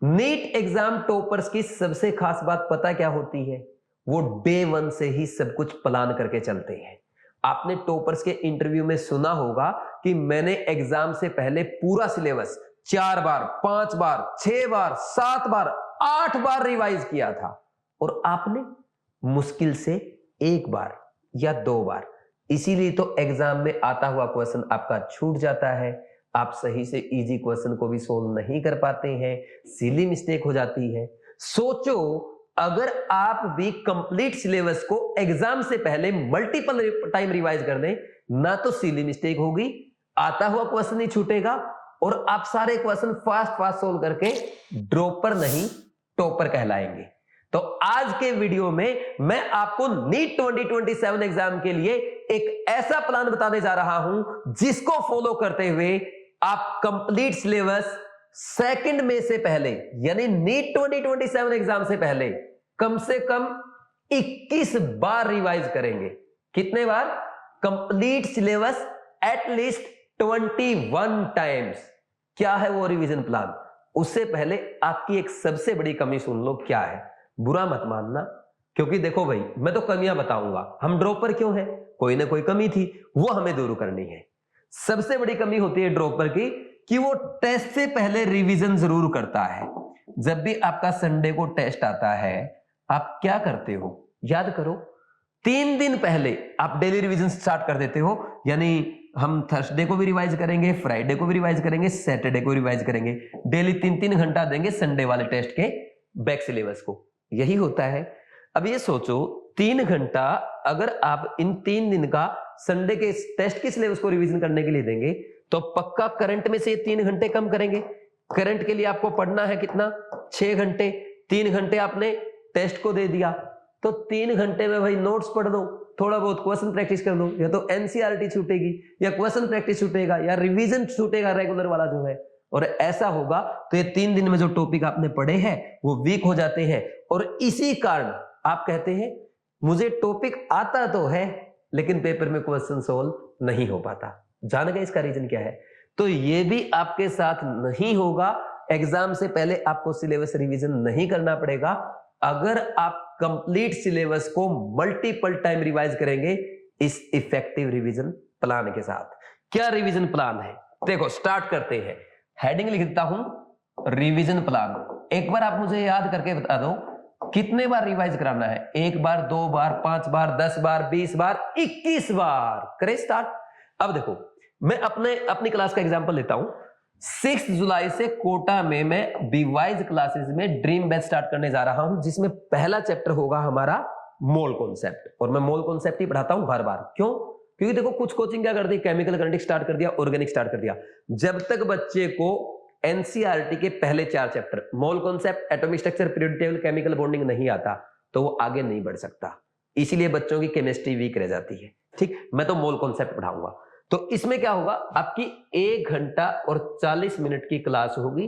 NEET exam toppers की सबसे खास बात पता क्या होती है? वो डे वन से ही सब कुछ प्लान करके चलते हैं। आपने टॉपर्स के इंटरव्यू में सुना होगा कि मैंने एग्जाम से पहले पूरा सिलेबस 4 बार, 5 बार, 6 बार, 7 बार, 8 बार रिवाइज किया था। और आपने मुश्किल से 1 बार या 2 बार। इसीलिए तो एग्जाम में आता हुआ क्वेश्चन आपका छूट जाता है। आप सही से इजी क्वेश्चन को भी सोल्व नहीं कर पाते हैं, सिली मिस्टेक हो जाती है। सोचो, अगर आप भी कंप्लीट सिलेबस को एग्जाम से पहले मल्टीपल टाइम रिवाइज कर दें, ना तो सिली मिस्टेक होगी, आता हुआ क्वेश्चन ही छूटेगा और आप सारे क्वेश्चन फास्ट फास्ट सोल्व करके ड्रॉपर नहीं टॉपर कहलाएंगे। तो आज के वीडियो में मैं आपको नीट 2027 एग्जाम के लिए एक ऐसा प्लान बताने जा रहा हूं जिसको फॉलो करते हुए आप कंप्लीट सिलेबस सेकंड में से पहले, यानी नीट 2027 एग्जाम से पहले कम से कम 21 बार रिवाइज करेंगे। कितने बार? Complete syllabus at least 21 times. क्या है वो रिवीजन प्लान? उससे पहले आपकी एक सबसे बड़ी कमी सुन लो, क्या है? बुरा मत मानना, क्योंकि देखो भाई, मैं तो कमियां बताऊंगा। हम ड्रॉपर क्यों है? कोई ना कोई कमी थी, वो हमें दूर करनी है। सबसे बड़ी कमी होती है ड्रॉपर की कि वो टेस्ट से पहले रिवीजन जरूर करता है। जब भी आपका संडे को टेस्ट आता है, आप क्या करते हो? याद करो, 3 दिन पहले आप डेली रिवीजन स्टार्ट कर देते हो। यानी हम थर्सडे को भी रिवाइज करेंगे, फ्राइडे को भी रिवाइज करेंगे, सैटरडे को रिवाइज करेंगे। डेली 3-3 घंटा देंगे संडे वाले टेस्ट के बैक सिलेबस को। यही होता है। अब ये सोचो, 3 घंटा अगर आप इन 3 दिन का संडे के टेस्ट के सिलेबस को रिवीजन करने के लिए देंगे, तो पक्का करंट में से 3 घंटे कम करेंगे। करंट के लिए आपको पढ़ना है कितना? 6 घंटे। 3 घंटे आपने टेस्ट को दे दिया, तो 3 घंटे में भाई नोट्स पढ़ दो, थोड़ा बहुत क्वेश्चन प्रैक्टिस कर दो। या तो एनसीईआरटी छूटेगी, या क्वेश्चन प्रैक्टिस छूटेगा, या रिवीजन छूटेगा रेगुलर वाला जो है। और ऐसा होगा तो ये 3 दिन में जो टॉपिक आपने पढ़े हैं वो वीक हो जाते हैं। और इसी कारण आप कहते हैं मुझे टॉपिक आता तो है लेकिन पेपर में क्वेश्चन सोल्व नहीं हो पाता। जान गए इसका रीजन क्या है? तो ये भी आपके साथ नहीं होगा। एग्जाम से पहले आपको सिलेबस रिवीजन नहीं करना पड़ेगा अगर आप कंप्लीट सिलेबस को मल्टीपल टाइम रिवाइज करेंगे इस इफेक्टिव रिवीजन प्लान के साथ। क्या रिवीजन प्लान है? देखो, स्टार्ट करते हैं। हेडिंग लिख देता हूं, रिवीजन प्लान। एक बार आप मुझे याद करके बता दो, कितने बार रिवाइज कराना है? 1 बार, 2 बार, 5 बार, 10 बार, 20 बार, 21 बार। करें स्टार्ट। अब देखो, मैं अपनी क्लास का एग्जांपल लेता हूं। 6 जुलाई से कोटा में मैं बीवाइज क्लासेस में ड्रीम बैच स्टार्ट करने जा रहा हूं, जिसमें पहला चैप्टर होगा हमारा मोल कॉन्सेप्ट। और मैं मोल कॉन्सेप्ट ही पढ़ाता हूं हर बार। क्यों? क्योंकि देखो, कुछ कोचिंग क्या करती है, केमिकल काइनेटिक्स स्टार्ट कर दिया, ऑर्गेनिक स्टार्ट कर दिया। जब तक बच्चे को एनसीईआरटी के पहले 4 chapter mole concept, atomic structure, periodic table, chemical bonding नहीं आता, तो वो आगे नहीं बढ़ सकता। इसीलिए बच्चों की केमिस्ट्री वीक रह जाती है। ठीक, मैं तो मोल कॉन्सेप्ट पढ़ाऊंगा। तो इसमें क्या होगा, आपकी 1 घंटा और 40 मिनट की क्लास होगी,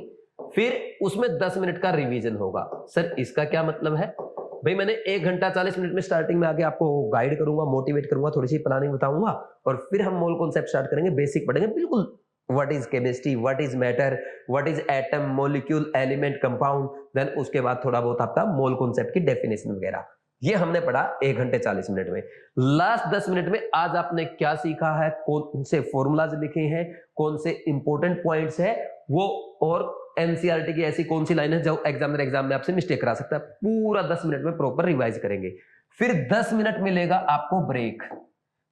फिर उसमें 10 मिनट का रिवीजन होगा। सर, इसका क्या मतलब है? भाई, मैंने 1 घंटा 40 मिनट में स्टार्टिंग में आके आपको गाइड करूंगा, मोटिवेट करूंगा, थोड़ी सी प्लानिंग बताऊंगा, और फिर हम मोल कॉन्सेप्ट स्टार्ट करेंगे, बेसिक पढ़ेंगे बिल्कुल। What is chemistry, what is matter, what is atom, molecule, element, compound. Then उसके बाद थोड़ा बहुत आपका मोल कॉन्सेप्ट की डेफिनेशन वगैरह। ये हमने पढ़ा 1 घंटे 40 मिनट में। लास्ट 10 मिनट में आज आपने क्या सीखा है, कौन से फॉर्मूलाज लिखे हैं, कौन से इंपॉर्टेंट पॉइंट्स है वो, और एनसीईआरटी की ऐसी कौन सी लाइन है जो एग्जामिनर एग्जाम में आपसे मिस्टेक करा सकता है, पूरा 10 मिनट में प्रॉपर रिवाइज करेंगे। फिर 10 मिनट मिलेगा आपको ब्रेक।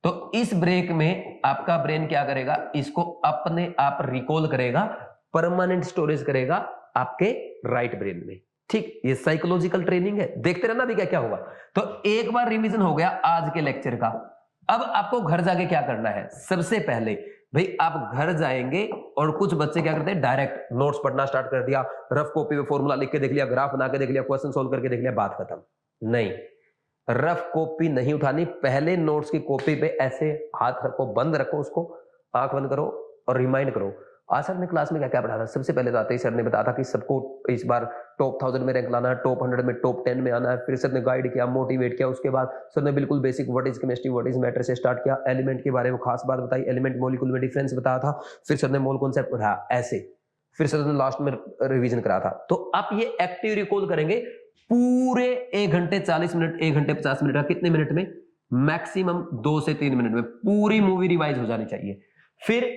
तो इस ब्रेक में आपका ब्रेन क्या करेगा, इसको अपने आप रिकॉल करेगा, परमानेंट स्टोरेज करेगा आपके राइट ब्रेन में। ठीक, ये साइकोलॉजिकल ट्रेनिंग है। देखते रहना भी क्या क्या होगा। तो एक बार रिवीजन हो गया आज के लेक्चर का। अब आपको घर जाके क्या करना है? सबसे पहले भाई, आप घर जाएंगे और कुछ बच्चे क्या करते हैं, डायरेक्ट नोट्स पढ़ना स्टार्ट कर दिया, रफ कॉपी में फॉर्मूला लिख के देख लिया, ग्राफ बना के देख लिया, क्वेश्चन सोल्व करके देख लिया, बात खत्म। नहीं, रफ कॉपी नहीं उठानी। पहले नोट्स की कॉपी पे ऐसे हाथ रखो, बंद रखो, उसको आंख बंद करो और रिमाइंड करो आज सर ने क्लास में क्या क्या पढ़ा था। सबसे पहले तो आते ही सर ने बताया था कि सबको इस बार टॉप 1000 में रैंक लाना है, टॉप 100 में, टॉप 10 में आना है। फिर सर ने गाइड किया, मोटिवेट किया। उसके बाद सर ने बिल्कुल basic what is chemistry, what is matter से स्टार्ट किया। एलिमेंट के बारे में खास बात बताई, एलिमेंट मॉलिक्यूल में डिफरेंस बताया था। फिर सर ने मोल कॉन्सेप्ट पढ़ाया। ऐसे फिर सर ने लास्ट में रिवीजन करा था। तो आप ये एक्टिव रिकॉल करेंगे पूरे 1 घंटे 40 मिनट, 1 घंटे 50 मिनट, कितने मिनट में? मैक्सिमम 2 से 3 मिनट में पूरी मूवी रिवाइज हो जानी चाहिए। फिर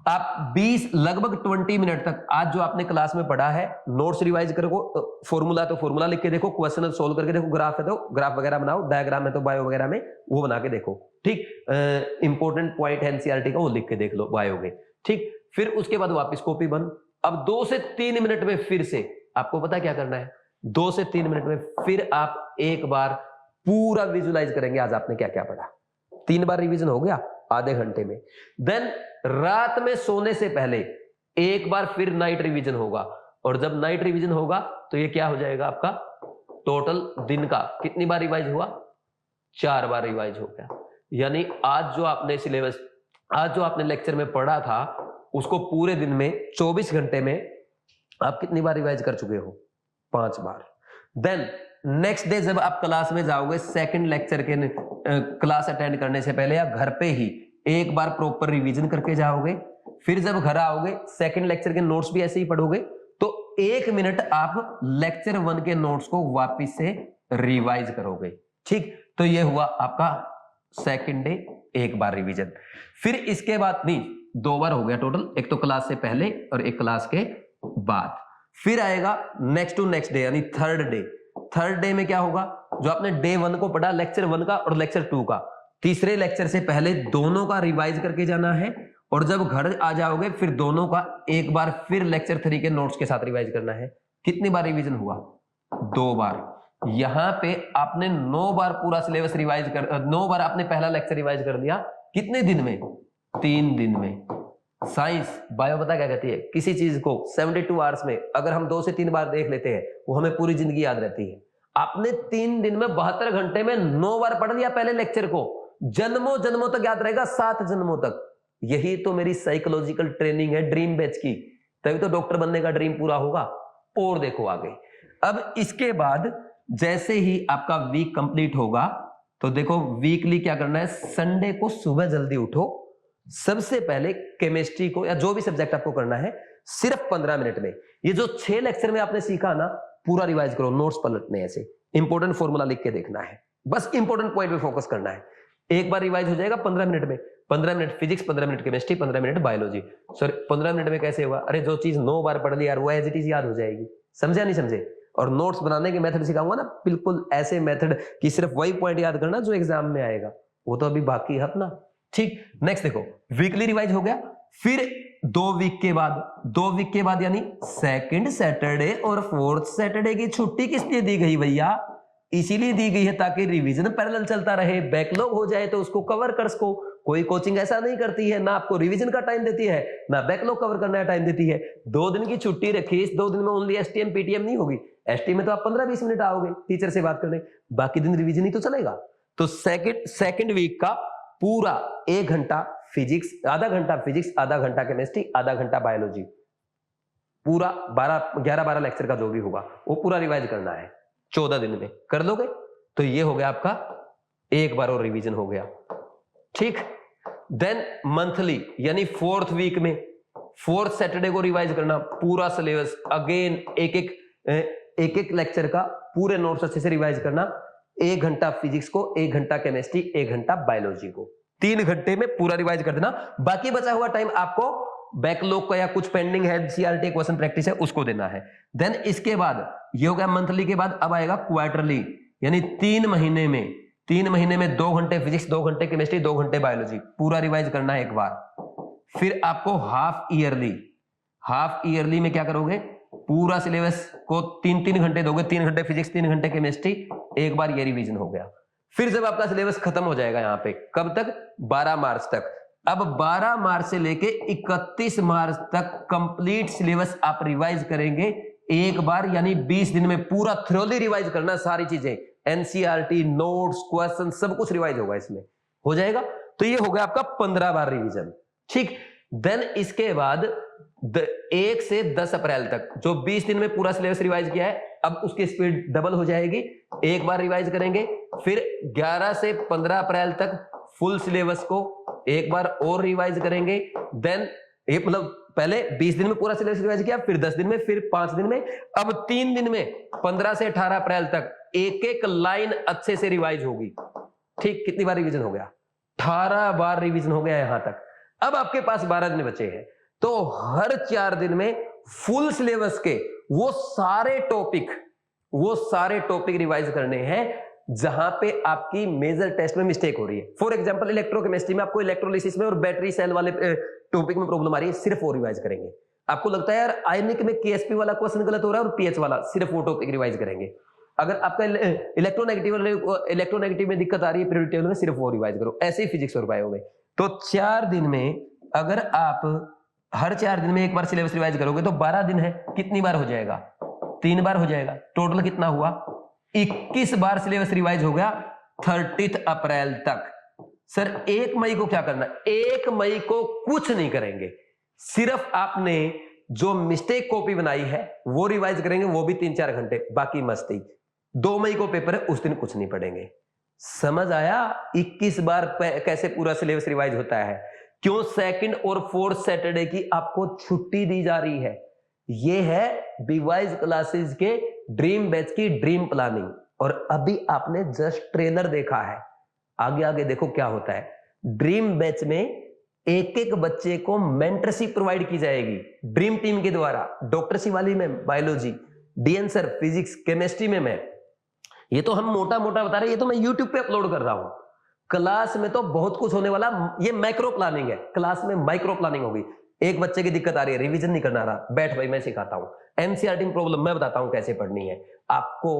आप 20 लगभग 20 मिनट तक आज जो आपने क्लास में पढ़ा है नोट्स रिवाइज करो, फॉर्मूला तो फॉर्मूला लिख के देखो, क्वेश्चन सोल्व करके देखो, ग्राफ है तो ग्राफ वगैरह बनाओ, डायग्राम है तो बायो वगैरह में वो बना के देखो, ठीक। इंपॉर्टेंट पॉइंट है एनसीईआरटी का वो लिख के देख लो बायो के, ठीक। फिर उसके बाद वापस कॉपी बंद। अब 2 से 3 मिनट में फिर से आपको पता क्या करना है, 2 से 3 मिनट में फिर आप एक बार पूरा विजुलाइज करेंगे आज आपने क्या क्या पढ़ा। 3 बार रिवीजन हो गया आधे घंटे में। देन रात में सोने से पहले एक बार फिर नाइट रिवीजन होगा, और जब नाइट रिवीजन होगा तो ये क्या हो जाएगा आपका टोटल दिन का कितनी बार रिवाइज हुआ? 4 बार रिवाइज हो गया। यानी आज जो आपने सिलेबस, आज जो आपने लेक्चर में पढ़ा था उसको पूरे दिन में 24 घंटे में आप कितनी बार रिवाइज कर चुके हो? 5 बार। देन नेक्स्ट डे जब आप क्लास में जाओगे, सेकंड लेक्चर के क्लास अटेंड करने से पहले आप घर पे ही एक बार प्रॉपर रिवीजन करके जाओगे। फिर जब घर आओगे सेकंड लेक्चर के नोट्स भी ऐसे ही पढ़ोगे, तो 1 मिनट आप लेक्चर 1 के नोट्स को वापस से रिवाइज करोगे, ठीक। तो ये हुआ आपका सेकंड डे, एक बार रिवीजन। फिर इसके बाद नहीं, 2 बार हो गया टोटल, एक तो क्लास से पहले और एक क्लास के बाद। फिर आएगा नेक्स्ट टू नेक्स्ट डे यानी थर्ड डे। थर्ड डे में क्या होगा? जो आपने डे 1 को पढ़ा, लेक्चर 1 का और लेक्चर 2 का, तीसरे लेक्चर से पहले दोनों का रिवाइज करके जाना है, और जब घर आ जाओगे फिर दोनों का एक बार फिर लेक्चर 3 के नोट्स के साथ रिवाइज करना है। कितनी बार रिवीजन हुआ? 2 बार। यहां पे आपने 9 बार पूरा सिलेबस रिवाइज कर, 9 बार आपने पहला लेक्चर रिवाइज कर दिया। कितने दिन में? 3 दिन में। साइंस बायो पता क्या कहती है, किसी चीज को 72 आवर्स में अगर हम 2 से 3 बार देख लेते हैं वो हमें पूरी जिंदगी याद रहती है। आपने 3 दिन में 72 घंटे में 9 बार पढ़ लिया पहले लेक्चर को, जन्मों जन्मों तक याद रहेगा, 7 जन्मों तक। यही तो मेरी साइकोलॉजिकल ट्रेनिंग है ड्रीम बैच की, तभी तो डॉक्टर बनने का ड्रीम पूरा होगा। और देखो आगे, अब इसके बाद जैसे ही आपका वीक कंप्लीट होगा तो देखो वीकली क्या करना है, संडे को सुबह जल्दी उठो, सबसे पहले केमिस्ट्री को या जो भी सब्जेक्ट आपको करना है सिर्फ 15 मिनट में ये जो 6 लेक्चर में आपने सीखा ना पूरा रिवाइज करो। नोट्स पलटने ऐसे, इंपॉर्टेंट फॉर्मूला लिख के देखना है, बस इंपॉर्टेंट पॉइंट पे फोकस करना है। एक बार रिवाइज हो जाएगा 15 मिनट में। 15 minute physics, 15 minute chemistry, 15 minute biology. Sir 15 minute में कैसे होगा? अरे जो चीज 9 बार पढ़ ली यार वो एज इट इज याद हो जाएगी। समझा नहीं समझे? और नोट्स बनाने के मेथड सिखाऊंगा ना, बिल्कुल ऐसे मेथड कि सिर्फ वही पॉइंट याद करना जो एग्जाम में आएगा, वो तो अभी बाकी है अपना, ठीक। नेक्स्ट देखो, वीकली रिवाइज हो गया। फिर 2 वीक के बाद यानी सेकंड सैटरडे और फोर्थ सैटरडे की छुट्टी किस लिए दी गई भैया? इसीलिए दी गई है ताकि रिवीजन पैरेलल चलता रहे, बैकलॉग हो जाए तो उसको कवर कर सको। कोई कोचिंग ऐसा नहीं करती है, ना आपको रिवीजन का टाइम देती है ना बैकलॉग कवर करने का टाइम देती है। 2 दिन की छुट्टी रखी, इस 2 दिन में ओनली एसटीएम पीटीएम नहीं होगी। एसटीएम में तो आप 15-20 मिनट आओगे टीचर से बात करने, बाकी दिन रिवीजन ही तो चलेगा। तो सेकंड वीक का पूरा 1 घंटा फिजिक्स, आधा घंटा फिजिक्स, आधा घंटा केमिस्ट्री, आधा घंटा बायोलॉजी, पूरा 11-12 लेक्चर का जो भी होगा वो पूरा रिवाइज करना है 14 दिन में। कर लोगे तो ये हो गया आपका एक बार और रिवीजन हो गया, ठीक। देन मंथली यानी 4th वीक में 4th सैटरडे को रिवाइज करना पूरा सिलेबस, अगेन एक लेक्चर का पूरे नोट्स अच्छे से रिवाइज करना। 1 घंटा फिजिक्स को, 1 घंटा केमिस्ट्री, 1 घंटा बायोलॉजी को, 3 घंटे में पूरा रिवाइज कर देना। बाकी बचा हुआ टाइम आपको बैकलॉग का या कुछ पेंडिंग है सीआरटी क्वेश्चन प्रैक्टिस है उसको देना है। देन इसके बाद ये हो गया मंथली के बाद, अब आएगा क्वार्टरली यानी 3 महीने में 2 घंटे फिजिक्स, 2 घंटे केमिस्ट्री, 2 घंटे बायोलॉजी पूरा रिवाइज करना है एक बार। फिर आपको हाफ ईयरली में क्या करोगे, पूरा सिलेबस को 3-3 घंटे दोगे, 3 घंटे फिजिक्स, 3 घंटे केमिस्ट्री, एक बार ये रिवीजन हो गया। फिर जब आपका सिलेबस खत्म हो जाएगा यहाँ पे, कब तक? 12 मार्च तक। अब 12 मार्च से लेके 31 मार्च तक कंप्लीट सिलेबस आप रिवाइज करेंगे एक बार, यानी 20 दिन में पूरा थ्रोली रिवाइज करना, सारी चीजें, एनसीईआरटी, नोट्स, क्वेश्चन, सब कुछ रिवाइज होगा इसमें, हो जाएगा। तो ये हो गया आपका 15 बार रिवीजन, ठीक। देन इसके बाद 1 से 10 अप्रैल तक जो 20 दिन में पूरा सिलेबस रिवाइज किया है, अब उसकी स्पीड डबल हो जाएगी, एक बार रिवाइज करेंगे। फिर 11 से 15 अप्रैल तक फुल सिलेबस को एक बार और रिवाइज करेंगे। देन ये मतलब पहले 20 दिन में पूरा सिलेबस रिवाइज किया, फिर 10 दिन में, फिर 5 दिन में, अब 3 दिन में 15 से 18 अप्रैल तक एक एक लाइन अच्छे से रिवाइज होगी। ठीक, कितनी बार रिवीजन हो गया? 18 बार रिवीजन हो गया यहां तक। अब आपके पास 12 दिन बचे हैं, तो हर 4 दिन में फुल सिलेबस के वो सारे टॉपिक रिवाइज करने हैं जहां पे आपकी मेजर टेस्ट में मिस्टेक हो रही है। फॉर एग्जांपल इलेक्ट्रोकेमिस्ट्री में आपको इलेक्ट्रोलिसिस में और बैटरी सेल वाले टॉपिक में प्रॉब्लम आ रही है, सिर्फ वो रिवाइज करेंगे। आपको लगता है यार आयनिक में केएसपी वाला क्वेश्चन गलत हो रहा है और पीएच वाला, सिर्फ वो टॉपिक रिवाइज करेंगे। अगर आपका इलेक्ट्रोनेगेटिव में दिक्कत आ रही है पीरियोडिक टेबल में, सिर्फ वो रिवाइज करो। ऐसे ही फिजिक्स और बायो में। तो 4 दिन में अगर आप हर 4 दिन में एक बार सिलेबस रिवाइज करोगे तो 12 दिन है, कितनी बार हो जाएगा? 3 बार हो जाएगा। टोटल कितना हुआ? 21 बार सिलेबस रिवाइज हो गया 30 अप्रैल तक। सर 1 मई को क्या करना? 1 मई को कुछ नहीं करेंगे, सिर्फ आपने जो मिस्टेक कॉपी बनाई है वो रिवाइज करेंगे, वो भी 3-4 घंटे, बाकी मस्ती। 2 मई को पेपर है, उस दिन कुछ नहीं पढ़ेंगे। समझ आया 21 बार कैसे पूरा सिलेबस रिवाइज होता है? क्यों सेकंड और फोर्थ सैटरडे की आपको छुट्टी दी जा रही है? ये है बीवाइज क्लासेस के ड्रीम बैच की ड्रीम प्लानिंग। और अभी आपने जस्ट ट्रेलर देखा है, आगे आगे देखो क्या होता है। ड्रीम बैच में एक एक बच्चे को मेंटरशिप प्रोवाइड की जाएगी ड्रीम टीम के द्वारा। डॉक्टर शिवाली में biology, D N sir physics, chemistry में मैं, ये तो हम मोटा मोटा बता रहे हैं, ये तो मैं यूट्यूब पे अपलोड कर रहा हूं। क्लास में तो बहुत कुछ होने वाला, ये माइक्रो प्लानिंग है, क्लास में माइक्रो प्लानिंग होगी। एक बच्चे की दिक्कत आ रही है, रिवीजन नहीं करना रहा, बैठ भाई मैं सिखाता हूं। एनसीईआरटी में प्रॉब्लम मैं बताता हूं कैसे पढ़नी है। आपको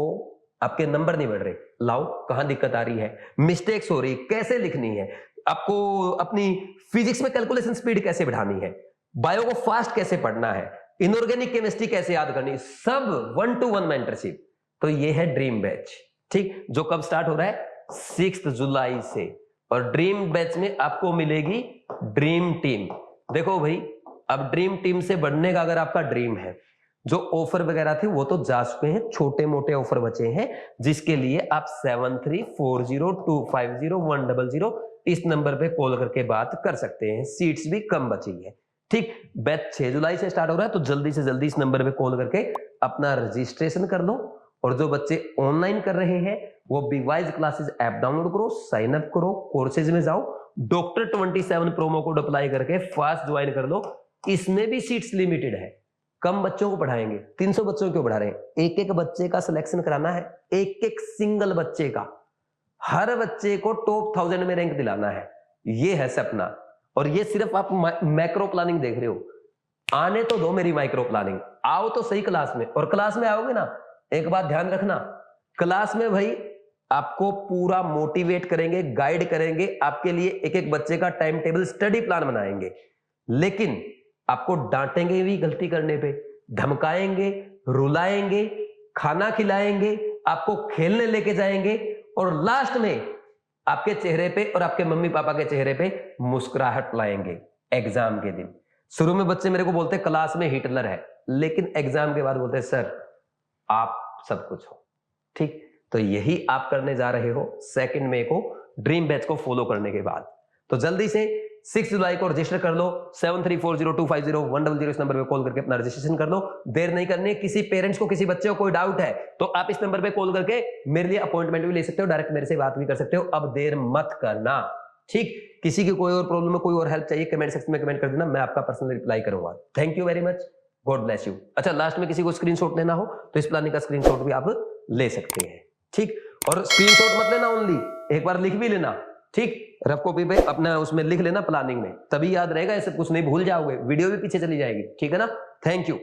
आपके नंबर नहीं बढ़ रहे, लाओ कहां दिक्कत आ रही है, मिस्टेक्स हो रही, कैसे लिखनी है, आपको अपनी फिजिक्स में कैलकुलेशन स्पीड कैसे बढ़ानी है, बायो को फास्ट कैसे पढ़ना है, इनऑर्गेनिक केमिस्ट्री कैसे याद करनी, सब 1-to-1 मेंटरशिप। तो ये है ड्रीम बैच, ठीक, जो कब स्टार्ट हो रहा है? 6 जुलाई से। और ड्रीम बैच में आपको मिलेगी ड्रीम टीम। देखो भाई, अब ड्रीम टीम से बढ़ने का अगर आपका ड्रीम है, जो ऑफर वगैरह थे वो तो जा चुके हैं, छोटे मोटे ऑफर बचे हैं, जिसके लिए आप 7340250100 इस नंबर पे कॉल करके बात कर सकते हैं। सीट्स भी कम बची है, ठीक। बैच 6 जुलाई से स्टार्ट हो रहा है, तो जल्दी से जल्दी इस नंबर पे कॉल करके अपना रजिस्ट्रेशन कर लो। और जो बच्चे ऑनलाइन कर रहे हैं वो बीवाइज क्लासेस ऐप डाउनलोड करो, साइन अप करो, कोर्सेज में जाओ, डॉक्टर 27 प्रोमो कोड अप्लाई करके फास्ट ज्वाइन कर लो। इसमें भी सीट्स लिमिटेड है, कम बच्चों को पढ़ाएंगे। 300 बच्चों क्यों पढ़ा रहे हैं? एक एक बच्चे का सिलेक्शन कराना है, एक एक सिंगल बच्चे का, हर बच्चे को टॉप 1000 में रैंक दिलाना है, ये है सपना। और ये सिर्फ आप मैक्रो प्लानिंग देख रहे हो, आने तो दो मेरी माइक्रो प्लानिंग। आओ तो सही क्लास में, और क्लास में आओगे ना, एक बात ध्यान रखना, क्लास में भाई आपको पूरा मोटिवेट करेंगे, गाइड करेंगे, आपके लिए एक एक बच्चे का टाइम टेबल स्टडी प्लान बनाएंगे, लेकिन आपको डांटेंगे भी गलती करने पे, धमकाएंगे, रुलाएंगे, खाना खिलाएंगे, आपको खेलने लेके जाएंगे, और लास्ट में आपके चेहरे पे और आपके मम्मी पापा के चेहरे पे मुस्कुराहट लाएंगे एग्जाम के दिन। शुरू में बच्चे मेरे को बोलते क्लास में हिटलर है, लेकिन एग्जाम के बाद बोलते सर आप सब कुछ हो, ठीक। तो यही आप करने जा रहे हो 2 मई को ड्रीम बैच को फॉलो करने के बाद। तो जल्दी से 6 जुलाई को रजिस्टर कर लो, 7340250100 इस नंबर पे कॉल करके अपना रजिस्ट्रेशन कर लो। देर नहीं करनी है। किसी पेरेंट्स को, किसी बच्चे को कोई डाउट है तो आप इस नंबर पे कॉल करके मेरे लिए अपॉइंटमेंट भी ले सकते हो, डायरेक्ट मेरे से बात भी कर सकते हो। अब देर मत करना, ठीक। किसी की कोई और प्रॉब्लम है, कोई और हेल्प चाहिए, कमेंट सेक्शन में कमेंट कर देना, मैं आपका पर्सनल रिप्लाई करूंगा। Thank you very much, God bless you. अच्छा, लास्ट में किसी को स्क्रीनशॉट लेना हो तो इस प्लानिंग का स्क्रीनशॉट भी आप ले सकते हैं, ठीक। और स्क्रीनशॉट मत लेना, ओनली एक बार लिख भी लेना, ठीक। रफ कॉपी पे अपना उसमें लिख लेना प्लानिंग में, तभी याद रहेगा, ऐसे कुछ नहीं भूल जाओगे, वीडियो भी पीछे चली जाएगी, ठीक है ना। Thank you.